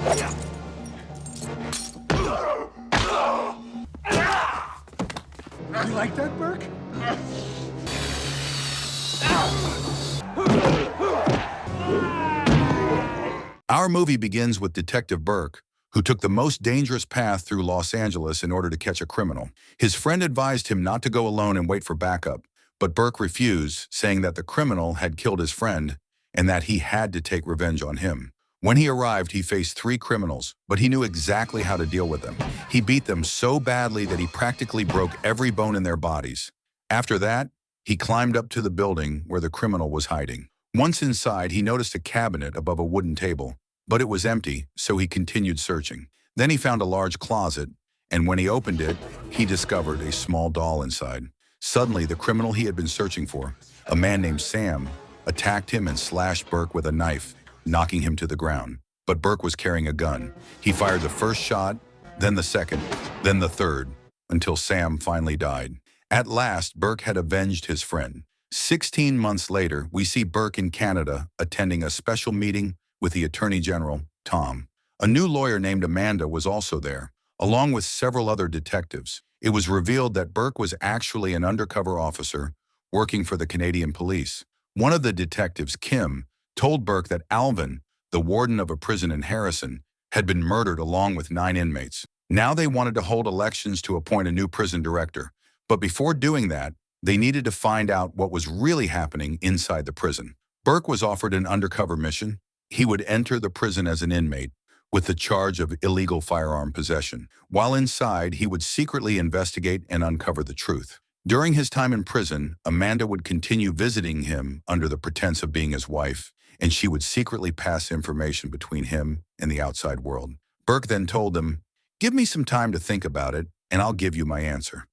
You like that, Burke? Our movie begins with Detective Burke, who took the most dangerous path through Los Angeles in order to catch a criminal. His friend advised him not to go alone and wait for backup, but Burke refused, saying that the criminal had killed his friend and that he had to take revenge on him. When he arrived, he faced 3 criminals, but he knew exactly how to deal with them. He beat them so badly that he practically broke every bone in their bodies. After that, he climbed up to the building where the criminal was hiding. Once inside, he noticed a cabinet above a wooden table, but it was empty, so he continued searching. Then he found a large closet, and when he opened it, he discovered a small doll inside. Suddenly, the criminal he had been searching for, a man named Sam, attacked him and slashed Burke with a knife, knocking him to the ground. But Burke was carrying a gun. He fired the first shot, then the second, then the third, until Sam finally died. At last, Burke had avenged his friend. 16 months later, we see Burke in Canada attending a special meeting with the Attorney General, Tom. A new lawyer named Amanda was also there, along with several other detectives. It was revealed that Burke was actually an undercover officer working for the Canadian police. One of the detectives, Kim, told Burke that Alvin, the warden of a prison in Harrison, had been murdered along with 9 inmates. Now they wanted to hold elections to appoint a new prison director. But before doing that, they needed to find out what was really happening inside the prison. Burke was offered an undercover mission. He would enter the prison as an inmate with the charge of illegal firearm possession. While inside, he would secretly investigate and uncover the truth. During his time in prison, Amanda would continue visiting him under the pretense of being his wife, and she would secretly pass information between him and the outside world. Burke then told them, "Give me some time to think about it, and I'll give you my answer."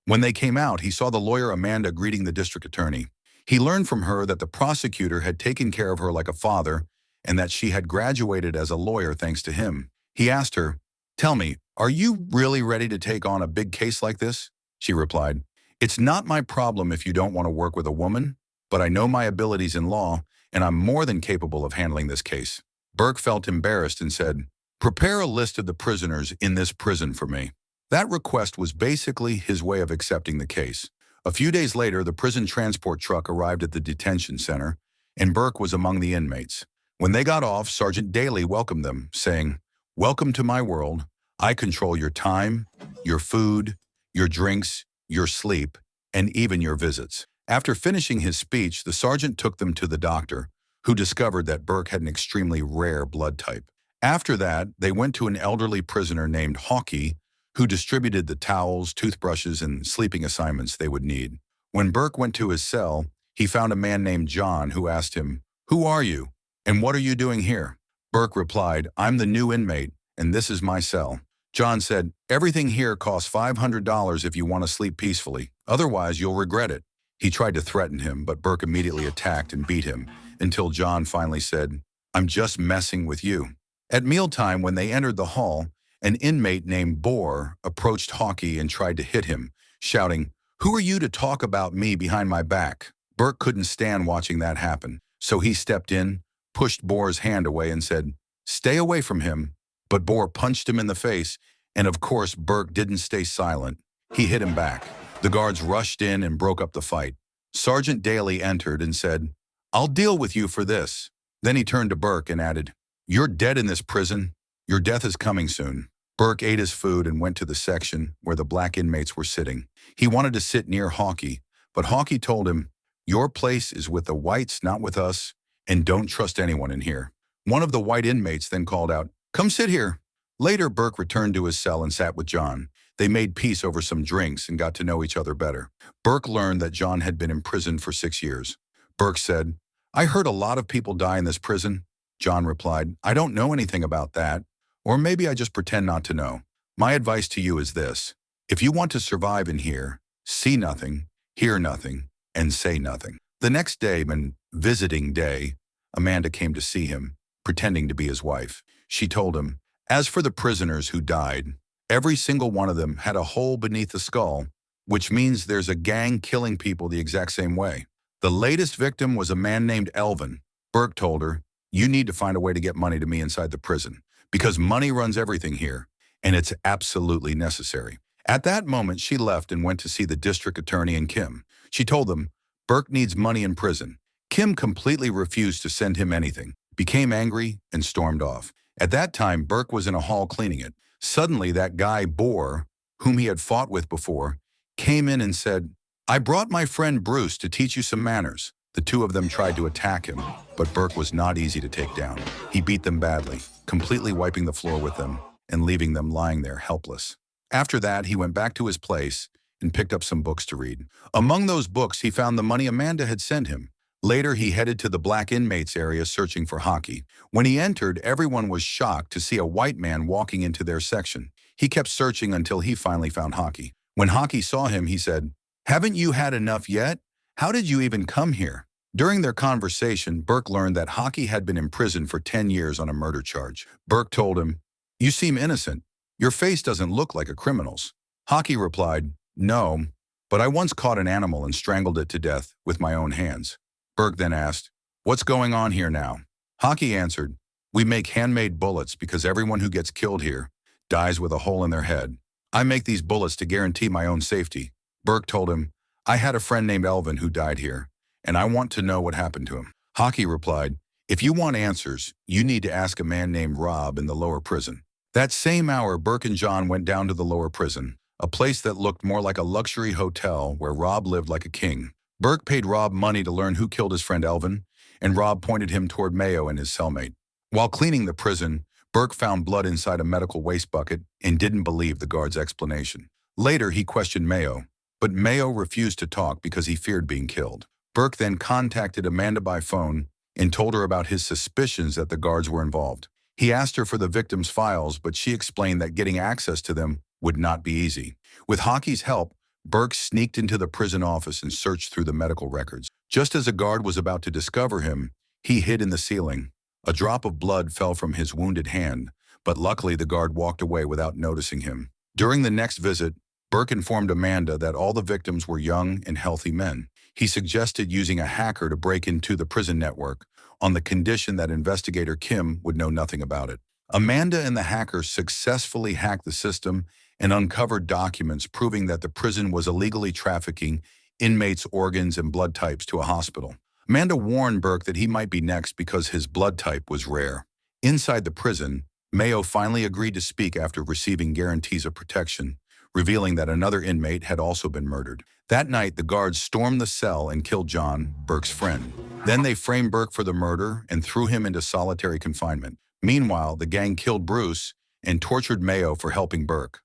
When they came out, he saw the lawyer Amanda greeting the district attorney. He learned from her that the prosecutor had taken care of her like a father and that she had graduated as a lawyer thanks to him. He asked her, "Tell me, are you really ready to take on a big case like this?" She replied, "It's not my problem if you don't want to work with a woman, but I know my abilities in law, and I'm more than capable of handling this case." Burke felt embarrassed and said, "Prepare a list of the prisoners in this prison for me." That request was basically his way of accepting the case. A few days later, the prison transport truck arrived at the detention center, and Burke was among the inmates. When they got off, Sergeant Daly welcomed them, saying, "Welcome to my world. I control your time, your food, your drinks, your sleep, and even your visits." After finishing his speech, the sergeant took them to the doctor, who discovered that Burke had an extremely rare blood type. After that, they went to an elderly prisoner named Hawkey, who distributed the towels, toothbrushes, and sleeping assignments they would need. When Burke went to his cell, he found a man named John who asked him, "Who are you, and what are you doing here?" Burke replied, "I'm the new inmate, and this is my cell." John said, "Everything here costs $500 if you want to sleep peacefully. Otherwise, you'll regret it." He tried to threaten him, but Burke immediately attacked and beat him, until John finally said, "I'm just messing with you." At mealtime, when they entered the hall, an inmate named Bohr approached Hawkey and tried to hit him, shouting, "Who are you to talk about me behind my back?" Burke couldn't stand watching that happen, so he stepped in, pushed Bohr's hand away and said, "Stay away from him." But Bohr punched him in the face, and of course Burke didn't stay silent. He hit him back. The guards rushed in and broke up the fight. Sergeant Daly entered and said, "I'll deal with you for this." Then he turned to Burke and added, "You're dead in this prison. Your death is coming soon." Burke ate his food and went to the section where the black inmates were sitting. He wanted to sit near Hawkey, but Hawkey told him, "Your place is with the whites, not with us, and don't trust anyone in here." One of the white inmates then called out, "Come sit here." Later, Burke returned to his cell and sat with John. They made peace over some drinks and got to know each other better. Burke learned that John had been imprisoned for 6 years. Burke said, "I heard a lot of people die in this prison." John replied, "I don't know anything about that. Or maybe I just pretend not to know. My advice to you is this. If you want to survive in here, see nothing, hear nothing, and say nothing." The next day, on visiting day, Amanda came to see him, pretending to be his wife. She told him, "As for the prisoners who died, every single one of them had a hole beneath the skull, which means there's a gang killing people the exact same way. The latest victim was a man named Elvin." Burke told her, "You need to find a way to get money to me inside the prison, because money runs everything here, and it's absolutely necessary. At that moment, she left and went to see the district attorney and Kim. She told them, Burke needs money in prison. Kim completely refused to send him anything, became angry, and stormed off. At that time, Burke was in a hall cleaning it. Suddenly, that guy, Bohr, whom he had fought with before, came in and said, I brought my friend Bruce to teach you some manners. The two of them tried to attack him, but Burke was not easy to take down. He beat them badly, completely wiping the floor with them and leaving them lying there helpless. After that, he went back to his place and picked up some books to read. Among those books, he found the money Amanda had sent him. Later, he headed to the black inmates area searching for Hockey. When he entered, everyone was shocked to see a white man walking into their section. He kept searching until he finally found Hockey. When Hockey saw him, he said, Haven't you had enough yet? How did you even come here? During their conversation, Burke learned that Hockey had been imprisoned for 10 years on a murder charge. Burke told him, You seem innocent. Your face doesn't look like a criminal's. Hockey replied, No, but I once caught an animal and strangled it to death with my own hands. Burke then asked, What's going on here now? Hockey answered, We make handmade bullets because everyone who gets killed here dies with a hole in their head. I make these bullets to guarantee my own safety. Burke told him, I had a friend named Elvin who died here, and I want to know what happened to him. Hockey replied, If you want answers, you need to ask a man named Rob in the lower prison. That same hour, Burke and John went down to the lower prison, a place that looked more like a luxury hotel where Rob lived like a king. Burke paid Rob money to learn who killed his friend Elvin, and Rob pointed him toward Mayo and his cellmate. While cleaning the prison, Burke found blood inside a medical waste bucket and didn't believe the guard's explanation. Later, he questioned Mayo, but Mayo refused to talk because he feared being killed. Burke then contacted Amanda by phone and told her about his suspicions that the guards were involved. He asked her for the victim's files, but she explained that getting access to them would not be easy. With Hockey's help, Burke sneaked into the prison office and searched through the medical records. Just as a guard was about to discover him, he hid in the ceiling. A drop of blood fell from his wounded hand, but luckily the guard walked away without noticing him. During the next visit, Burke informed Amanda that all the victims were young and healthy men. He suggested using a hacker to break into the prison network on the condition that investigator Kim would know nothing about it. Amanda and the hacker successfully hacked the system and uncovered documents proving that the prison was illegally trafficking inmates' organs and blood types to a hospital. Amanda warned Burke that he might be next because his blood type was rare. Inside the prison, Mayo finally agreed to speak after receiving guarantees of protection, revealing that another inmate had also been murdered. That night, the guards stormed the cell and killed John, Burke's friend. Then they framed Burke for the murder and threw him into solitary confinement. Meanwhile, the gang killed Bruce and tortured Mayo for helping Burke.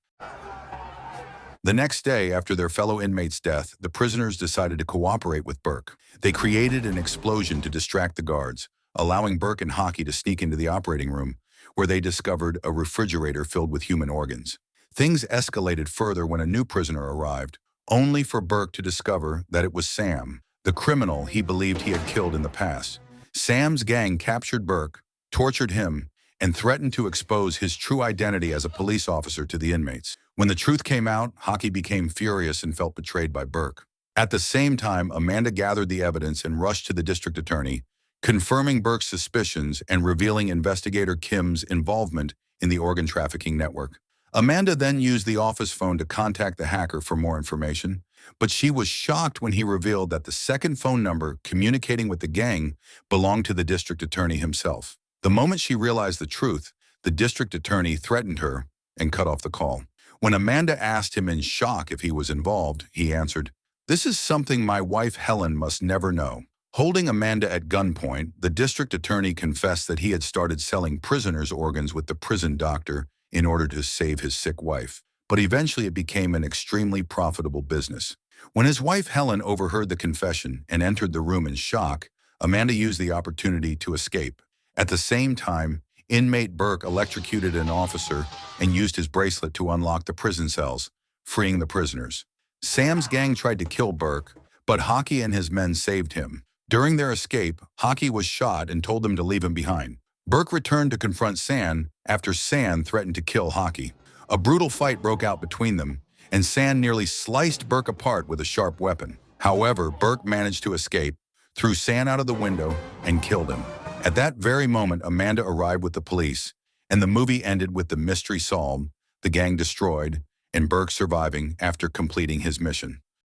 The next day, after their fellow inmate's death, the prisoners decided to cooperate with Burke. They created an explosion to distract the guards, allowing Burke and Hockey to sneak into the operating room, where they discovered a refrigerator filled with human organs. Things escalated further when a new prisoner arrived, only for Burke to discover that it was Sam, the criminal he believed he had killed in the past. Sam's gang captured Burke, tortured him, and threatened to expose his true identity as a police officer to the inmates. When the truth came out, Hockey became furious and felt betrayed by Burke. At the same time, Amanda gathered the evidence and rushed to the district attorney, confirming Burke's suspicions and revealing investigator Kim's involvement in the organ trafficking network. Amanda then used the office phone to contact the hacker for more information, but she was shocked when he revealed that the second phone number communicating with the gang belonged to the district attorney himself. The moment she realized the truth, the district attorney threatened her and cut off the call. When Amanda asked him in shock if he was involved, he answered, "This is something my wife Helen must never know." Holding Amanda at gunpoint, the district attorney confessed that he had started selling prisoners' organs with the prison doctor in order to save his sick wife. But eventually it became an extremely profitable business. When his wife Helen overheard the confession and entered the room in shock, Amanda used the opportunity to escape. At the same time, inmate Burke electrocuted an officer and used his bracelet to unlock the prison cells, freeing the prisoners. Sam's gang tried to kill Burke, but Hockey and his men saved him. During their escape, Hockey was shot and told them to leave him behind. Burke returned to confront San after San threatened to kill Hockey. A brutal fight broke out between them, and San nearly sliced Burke apart with a sharp weapon. However, Burke managed to escape, threw San out of the window, and killed him. At that very moment, Amanda arrived with the police And the movie ended with the mystery solved, the gang destroyed, and Burke surviving after completing his mission.